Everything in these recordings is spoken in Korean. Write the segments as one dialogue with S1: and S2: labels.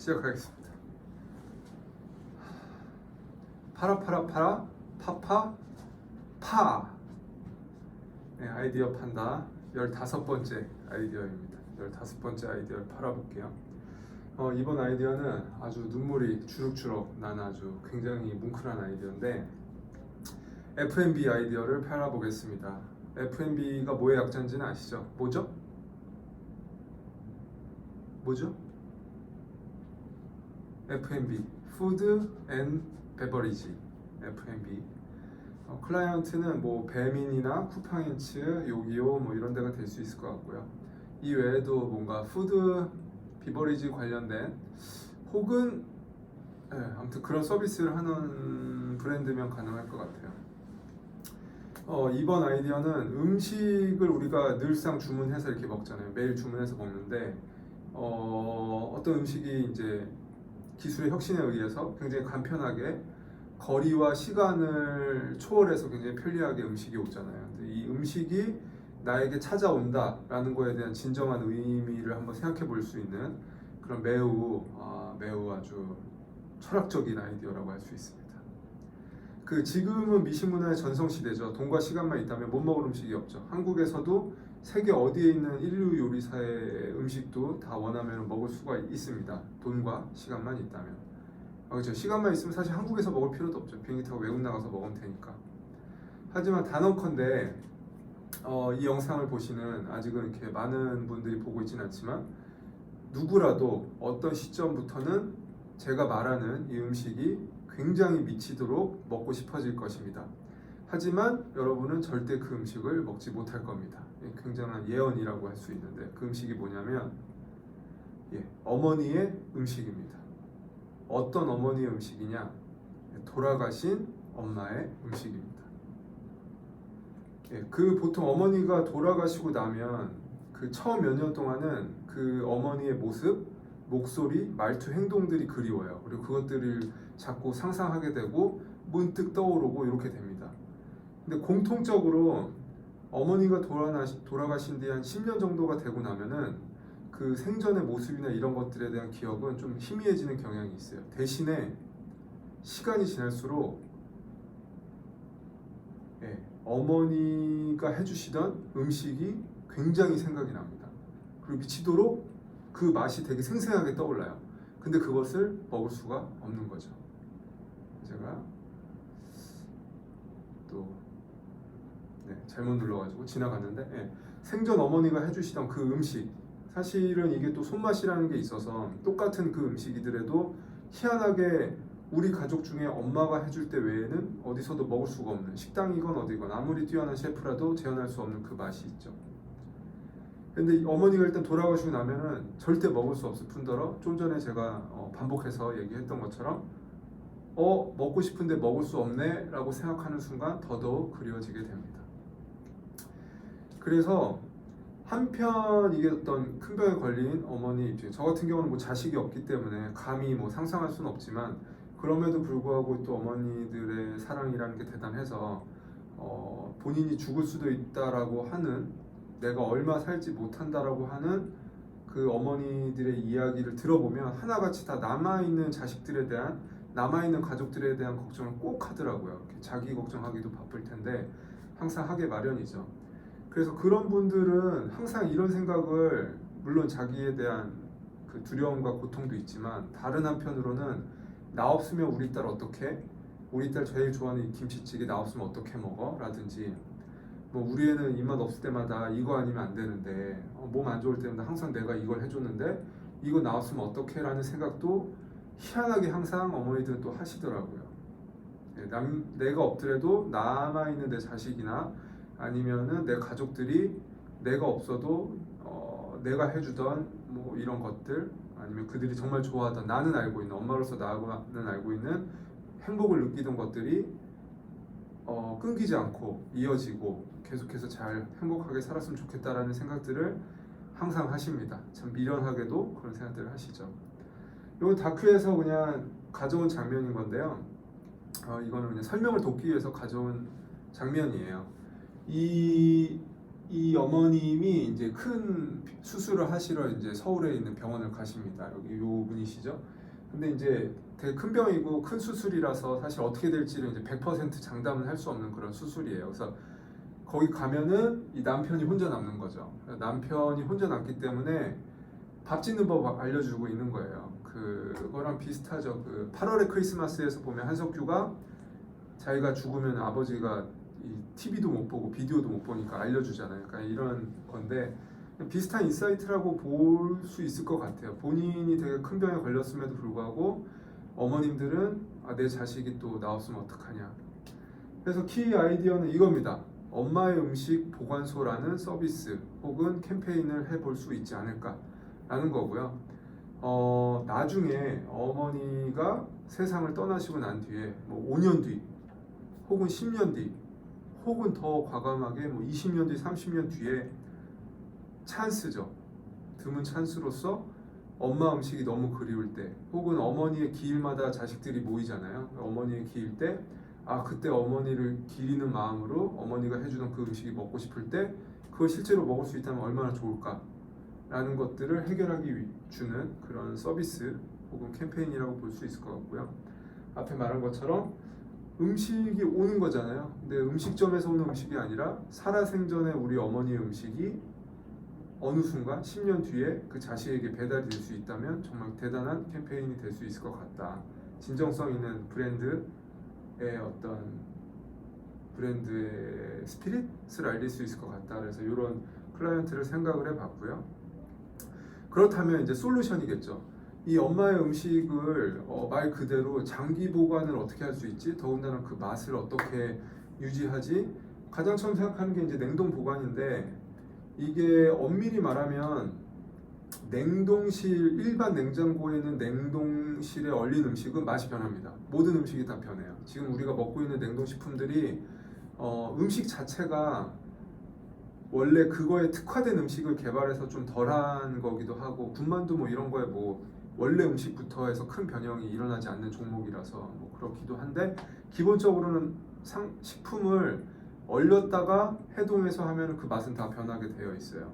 S1: 시작하겠습니다. 파라 파파 파. 네, 아이디어 판다 15번째 아이디어입니다. 15번째 아이디어를 팔아볼게요. 이번 아이디어는 아주 눈물이 주룩주룩 나는 아주 굉장히 뭉클한 아이디어인데 F&B 아이디어를 팔아보겠습니다. F&B가 뭐의 약자인지는 아시죠? 뭐죠? F&B, Food and Beverage, F&B. 클라이언트는 뭐 배민이나 쿠팡인츠, 요기요 뭐 이런 데가 될 수 있을 것 같고요. 이 외에도 뭔가 푸드, 비버리지 관련된 혹은 아무튼 그런 서비스를 하는 브랜드면 가능할 것 같아요. 이번 아이디어는 음식을 우리가 늘상 주문해서 이렇게 먹잖아요. 매일 주문해서 먹는데 어떤 음식이 이제 기술의 혁신에 의해서 굉장히 간편하게 거리와 시간을 초월해서 굉장히 편리하게 음식이 오잖아요. 근데 이 음식이 나에게 찾아온다라는 거에 대한 진정한 의미를 한번 생각해 볼 수 있는 그런 매우 아주 철학적인 아이디어라고 할 수 있습니다. 지금은 미식문화의 전성시대죠. 돈과 시간만 있다면 못 먹을 음식이 없죠. 한국에서도 세계 어디에 있는 인류 요리사의 음식도 다 원하면 먹을 수가 있습니다. 돈과 시간만 있다면. 그렇죠. 시간만 있으면 사실 한국에서 먹을 필요도 없죠. 비행기 타고 외국 나가서 먹으면 되니까. 하지만 단언컨대 이 영상을 보시는 아직은 이렇게 많은 분들이 보고 있지는 않지만 누구라도 어떤 시점부터는 제가 말하는 이 음식이 굉장히 미치도록 먹고 싶어질 것입니다. 하지만 여러분은 절대 그 음식을 먹지 못할 겁니다. 굉장한 예언이라고 할 수 있는데 그 음식이 뭐냐면 어머니의 음식입니다. 어떤 어머니의 음식이냐? 돌아가신 엄마의 음식입니다. 보통 어머니가 돌아가시고 나면 그 처음 몇 년 동안은 그 어머니의 모습, 목소리, 말투, 행동들이 그리워요. 그리고 그것들을 자꾸 상상하게 되고 문득 떠오르고 이렇게 됩니다. 근데 공통적으로 어머니가 돌아가신 뒤 한 10년 정도가 되고 나면은 그 생전의 모습이나 이런 것들에 대한 기억은 좀 희미해지는 경향이 있어요. 대신에 시간이 지날수록 어머니가 해주시던 음식이 굉장히 생각이 납니다. 그리고 미치도록 그 맛이 되게 생생하게 떠올라요. 근데 그것을 먹을 수가 없는 거죠. 제가 또 잘못 눌러가지고 지나갔는데 생전 어머니가 해주시던 그 음식, 사실은 이게 또 손맛이라는 게 있어서 똑같은 그 음식이더라도 희한하게 우리 가족 중에 엄마가 해줄 때 외에는 어디서도 먹을 수가 없는, 식당이건 어디건 아무리 뛰어난 셰프라도 재현할 수 없는 그 맛이 있죠. 근데 어머니가 일단 돌아가시고 나면은 절대 먹을 수 없을 뿐더러 좀 전에 제가 반복해서 얘기했던 것처럼 먹고 싶은데 먹을 수 없네 라고 생각하는 순간 더더욱 그리워지게 됩니다. 그래서 한편 이게 어떤 큰 병에 걸린 어머니 입장, 저 같은 경우는 뭐 자식이 없기 때문에 감히 뭐 상상할 수는 없지만 그럼에도 불구하고 또 어머니들의 사랑이라는 게 대단해서 본인이 죽을 수도 있다라고 하는, 내가 얼마 살지 못한다라고 하는 그 어머니들의 이야기를 들어보면 하나같이 다 남아있는 자식들에 대한, 남아있는 가족들에 대한 걱정을 꼭 하더라고요. 자기 걱정하기도 바쁠 텐데 항상 하게 마련이죠. 그래서 그런 분들은 항상 이런 생각을, 물론 자기에 대한 그 두려움과 고통도 있지만 다른 한편으로는 나 없으면 우리 딸 어떡해? 우리 딸 제일 좋아하는 이 김치찌개 나 없으면 어떻게 먹어? 라든지 뭐 우리 애는 입맛 없을 때마다 이거 아니면 안 되는데 몸 안 좋을 때마다 항상 내가 이걸 해줬는데 이거 나 없으면 어떡해? 라는 생각도 희한하게 항상 어머니들은 또 하시더라고요. 내가 없더라도 남아있는 내 자식이나 아니면은 내 가족들이 내가 없어도 내가 해주던 뭐 이런 것들, 아니면 그들이 정말 좋아하던, 나는 알고 있는, 엄마로서 나는 알고 있는 행복을 느끼던 것들이 끊기지 않고 이어지고 계속해서 잘 행복하게 살았으면 좋겠다라는 생각들을 항상 하십니다. 참 미련하게도 그런 생각들을 하시죠. 이건 다큐에서 그냥 가져온 장면인 건데요. 이거는 그냥 설명을 돕기 위해서 가져온 장면이에요. 이 이 어머님이 이제 큰 수술을 하시러 이제 서울에 있는 병원을 가십니다. 여기 요 분이시죠. 근데 이제 되게 큰 병이고 큰 수술이라서 사실 어떻게 될지를 이제 100% 장담은 할 수 없는 그런 수술이에요. 그래서 거기 가면은 이 남편이 혼자 남는 거죠. 남편이 혼자 남기 때문에 밥 짓는 법 알려주고 있는 거예요. 그거랑 비슷하죠. 그 8월의 크리스마스에서 보면 한석규가 자기가 죽으면 아버지가 이 TV도 못 보고 비디오도 못 보니까 알려주잖아요. 그러니까 이런 건데 비슷한 인사이트라고 볼 수 있을 것 같아요. 본인이 되게 큰 병에 걸렸음에도 불구하고 어머님들은 내 자식이 또 나왔으면 어떡하냐. 그래서 키 아이디어는 이겁니다. 엄마의 음식 보관소라는 서비스 혹은 캠페인을 해볼 수 있지 않을까라는 거고요. 나중에 어머니가 세상을 떠나시고 난 뒤에 뭐 5년 뒤 혹은 10년 뒤 혹은 더 과감하게 뭐 20년 뒤 30년 뒤에 찬스죠. 드문 찬스로서 엄마 음식이 너무 그리울 때 혹은 어머니의 기일마다 자식들이 모이잖아요. 어머니의 기일 때 그때 어머니를 기리는 마음으로 어머니가 해주던 그 음식이 먹고 싶을 때 그걸 실제로 먹을 수 있다면 얼마나 좋을까 라는 것들을 해결하기 주는 그런 서비스 혹은 캠페인이라고 볼 수 있을 것 같고요. 앞에 말한 것처럼 음식이 오는 거잖아요. 근데 음식점에서 오는 음식이 아니라 살아생전에 우리 어머니의 음식이 어느 순간 10년 뒤에 그 자식에게 배달이 될 수 있다면 정말 대단한 캠페인이 될 수 있을 것 같다. 진정성 있는 브랜드의 브랜드의 스피릿을 알릴 수 있을 것 같다. 그래서 이런 클라이언트를 생각을 해봤고요. 그렇다면 이제 솔루션이겠죠. 이 엄마의 음식을 말 그대로 장기 보관을 어떻게 할 수 있지? 더군다나 그 맛을 어떻게 유지하지? 가장 처음 생각하는 게 이제 냉동 보관인데 이게 엄밀히 말하면 냉동실 일반 냉장고에 있는 냉동실에 얼린 음식은 맛이 변합니다. 모든 음식이 다 변해요. 지금 우리가 먹고 있는 냉동식품들이 음식 자체가 원래 그거에 특화된 음식을 개발해서 좀 덜한 거기도 하고 군만두 뭐 이런 거에 뭐 원래 음식부터 해서 큰 변형이 일어나지 않는 종목이라서 뭐 그렇기도 한데 기본적으로는 식품을 얼렸다가 해동해서 하면 그 맛은 다 변하게 되어 있어요.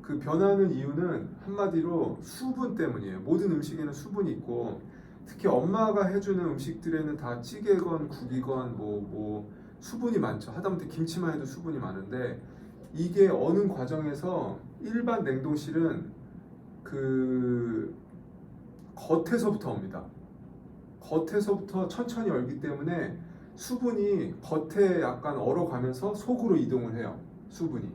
S1: 그 변하는 이유는 한마디로 수분 때문이에요. 모든 음식에는 수분이 있고 특히 엄마가 해주는 음식들에는 다 찌개건 국이건 뭐 수분이 많죠. 하다못해 김치만 해도 수분이 많은데 이게 어느 과정에서 일반 냉동실은 그 겉에서부터 옵니다. 겉에서부터 천천히 얼기 때문에 수분이 겉에 약간 얼어가면서 속으로 이동을 해요. 수분이.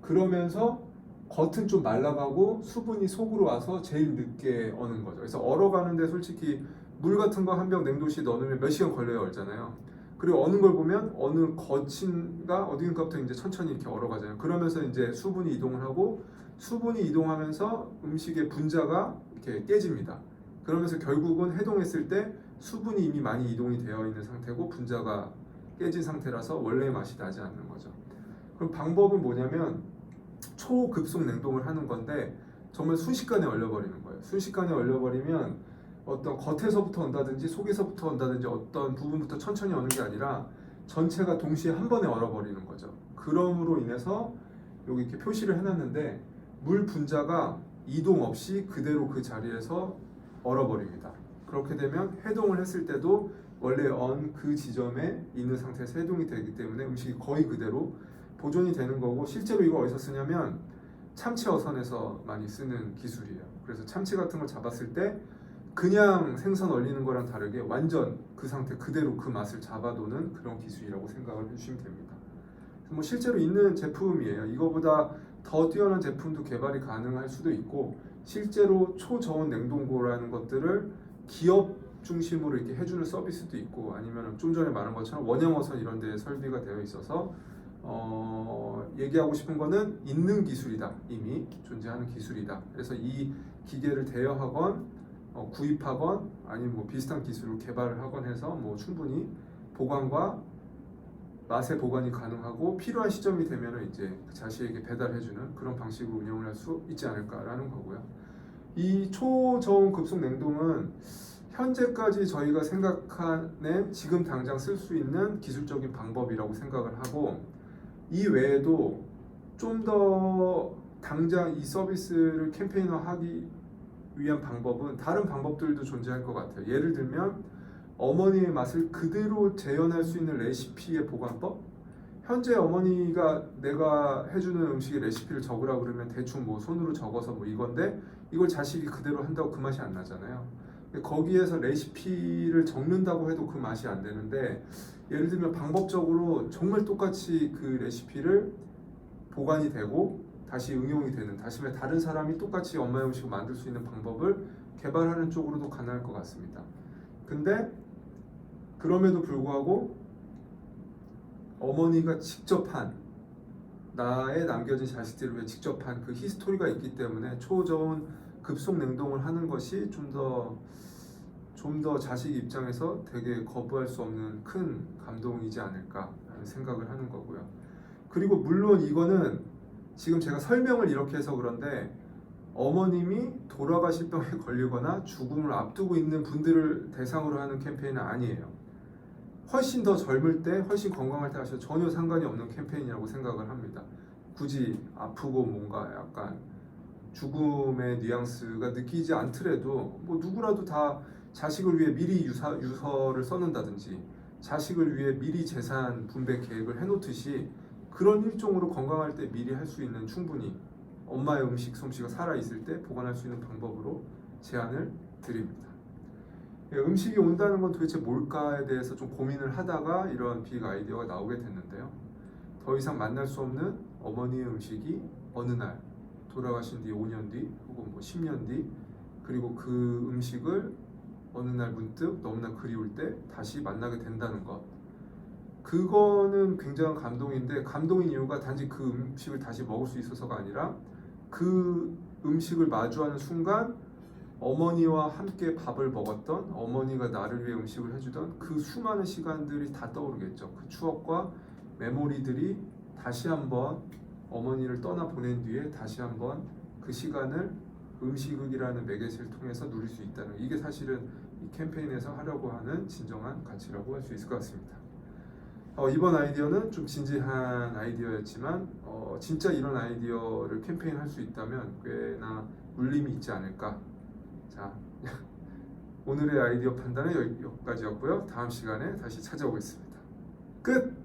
S1: 그러면서 겉은 좀 말라가고 수분이 속으로 와서 제일 늦게 어는 거죠. 그래서 얼어가는데 솔직히 물 같은 거 한 병 냉동실에 넣으면 몇 시간 걸려요, 얼잖아요. 그리고 어는 걸 보면 어느 겉인가 어딘가부터 이제 천천히 이렇게 얼어가잖아요. 그러면서 이제 수분이 이동을 하고 수분이 이동하면서 음식의 분자가 이렇게 깨집니다. 그러면서 결국은 해동했을 때 수분이 이미 많이 이동이 되어 있는 상태고 분자가 깨진 상태라서 원래의 맛이 나지 않는 거죠. 그럼 방법은 뭐냐면 초급속 냉동을 하는 건데 정말 순식간에 얼려버리는 거예요. 순식간에 얼려버리면 어떤 겉에서부터 온다든지 속에서부터 온다든지 어떤 부분부터 천천히 오는 게 아니라 전체가 동시에 한 번에 얼어버리는 거죠. 그럼으로 인해서 여기 이렇게 표시를 해놨는데 물 분자가 이동 없이 그대로 그 자리에서 얼어버립니다. 그렇게 되면 해동을 했을 때도 원래 언 그 지점에 있는 상태에서 해동이 되기 때문에 음식이 거의 그대로 보존이 되는 거고 실제로 이거 어디서 쓰냐면 참치 어선에서 많이 쓰는 기술이에요. 그래서 참치 같은 걸 잡았을 때 그냥 생선 얼리는 거랑 다르게 완전 그 상태 그대로 그 맛을 잡아도는 그런 기술이라고 생각을 해주시면 됩니다. 뭐 실제로 있는 제품이에요. 이거보다 더 뛰어난 제품도 개발이 가능할 수도 있고 실제로 초저온 냉동고라는 것들을 기업 중심으로 이렇게 해주는 서비스도 있고 아니면 좀 전에 말한 것처럼 원형어선 이런 데에 설비가 되어 있어서 얘기하고 싶은 거는 있는 기술이다. 이미 존재하는 기술이다. 그래서 이 기계를 대여하건 구입하건 아니면 뭐 비슷한 기술을 개발을 하건 해서 뭐 충분히 보관과 맛의 보관이 가능하고 필요한 시점이 되면 이제 그 자식에게 배달해주는 그런 방식으로 운영을 할 수 있지 않을까라는 거고요. 이 초저온 급속 냉동은 현재까지 저희가 생각하는 지금 당장 쓸 수 있는 기술적인 방법이라고 생각을 하고 이 외에도 좀 더 당장 이 서비스를 캠페인화하기 위한 방법은 다른 방법들도 존재할 것 같아요. 예를 들면 어머니의 맛을 그대로 재현할 수 있는 레시피의 보관법. 현재 어머니가 내가 해주는 음식의 레시피를 적으라 그러면 대충 뭐 손으로 적어서 뭐 이건데 이걸 자식이 그대로 한다고 그 맛이 안 나잖아요. 거기에서 레시피를 적는다고 해도 그 맛이 안 되는데, 예를 들면 방법적으로 정말 똑같이 그 레시피를 보관이 되고 다시 응용이 되는, 다시 말해 다른 사람이 똑같이 엄마의 음식을 만들 수 있는 방법을 개발하는 쪽으로도 가능할 것 같습니다. 근데 그럼에도 불구하고 어머니가 직접 한, 나의 남겨진 자식들을 위해 직접 한 그 히스토리가 있기 때문에 초저온 급속 냉동을 하는 것이 좀 더 자식 입장에서 되게 거부할 수 없는 큰 감동이지 않을까 하는 생각을 하는 거고요. 그리고 물론 이거는 지금 제가 설명을 이렇게 해서 그런데 어머님이 돌아가실 병에 걸리거나 죽음을 앞두고 있는 분들을 대상으로 하는 캠페인은 아니에요. 훨씬 더 젊을 때, 훨씬 건강할 때 하셔도 전혀 상관이 없는 캠페인이라고 생각을 합니다. 굳이 아프고 뭔가 약간 죽음의 뉘앙스가 느끼지 않더라도 뭐 누구라도 다 자식을 위해 미리 유서를 써놓는다든지 자식을 위해 미리 재산 분배 계획을 해놓듯이 그런 일종으로 건강할 때 미리 할 수 있는, 충분히 엄마의 음식 솜씨가 살아있을 때 보관할 수 있는 방법으로 제안을 드립니다. 음식이 온다는 건 도대체 뭘까에 대해서 좀 고민을 하다가 이런 빅 아이디어가 나오게 됐는데요. 더 이상 만날 수 없는 어머니의 음식이 어느 날 돌아가신 뒤 5년 뒤 혹은 뭐 10년 뒤, 그리고 그 음식을 어느 날 문득 너무나 그리울 때 다시 만나게 된다는 것, 그거는 굉장한 감동인데, 감동인 이유가 단지 그 음식을 다시 먹을 수 있어서가 아니라 그 음식을 마주하는 순간 어머니와 함께 밥을 먹었던, 어머니가 나를 위해 음식을 해주던 그 수많은 시간들이 다 떠오르겠죠. 그 추억과 메모리들이 다시 한번 어머니를 떠나보낸 뒤에 다시 한번 그 시간을 음식이라는 매개체를 통해서 누릴 수 있다는, 이게 사실은 이 캠페인에서 하려고 하는 진정한 가치라고 할 수 있을 것 같습니다. 이번 아이디어는 좀 진지한 아이디어였지만 진짜 이런 아이디어를 캠페인할 수 있다면 꽤나 울림이 있지 않을까. 자, 오늘의 아이디어 판단은 여기까지였고요. 다음 시간에 다시 찾아오겠습니다. 끝!